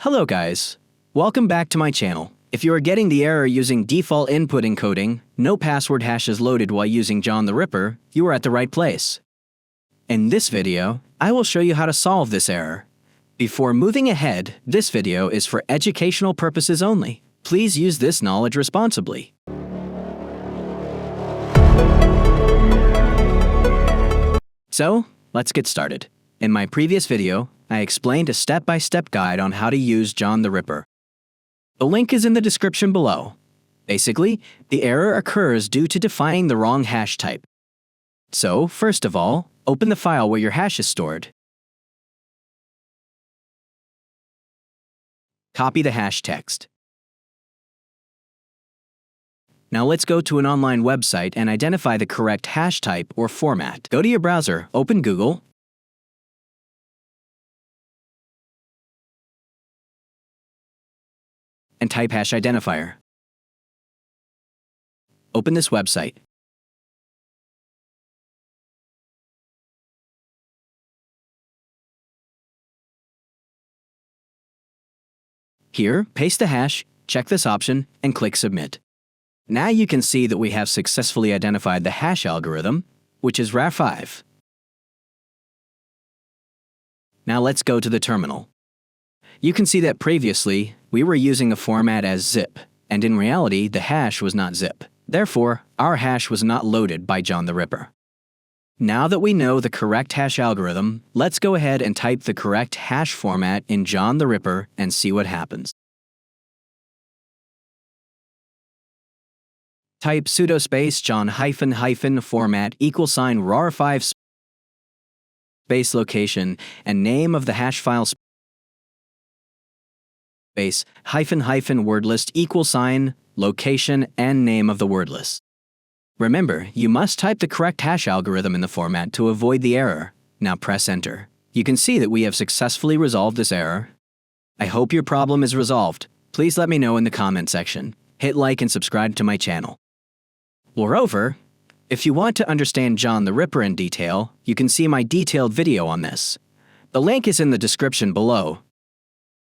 Hello guys, welcome back to my channel. If you are getting the error using default input encoding, no password hash is loaded while using John the Ripper, you are at the right place. In this video, I will show you how to solve this error. Before moving ahead, this video is for educational purposes only. Please use this knowledge responsibly. So, let's get started. In my previous video, I explained a step-by-step guide on how to use John the Ripper. The link is in the description below. Basically, the error occurs due to defining the wrong hash type. So, first of all, open the file where your hash is stored. Copy the hash text. Now let's go to an online website and identify the correct hash type or format. Go to your browser, open Google, and type hash identifier. Open this website. Here, paste the hash, check this option, and click Submit. Now you can see that we have successfully identified the hash algorithm, which is RAR5. Now let's go to the terminal. You can see that previously, we were using a format as zip, and in reality, the hash was not zip. Therefore, our hash was not loaded by John the Ripper. Now that we know the correct hash algorithm, let's go ahead and type the correct hash format in John the Ripper and see what happens. Type sudo space John -- format = RAR5 space location and name of the hash file space -- word list = location and name of the word list. Remember, you must type the correct hash algorithm in the format to avoid the error. Now press enter. You can see that we have successfully resolved this error. I hope your problem is resolved. Please let me know in the comment section. Hit like and subscribe to my channel. Moreover, if you want to understand John the Ripper in detail, you can see my detailed video on this. The link is in the description below.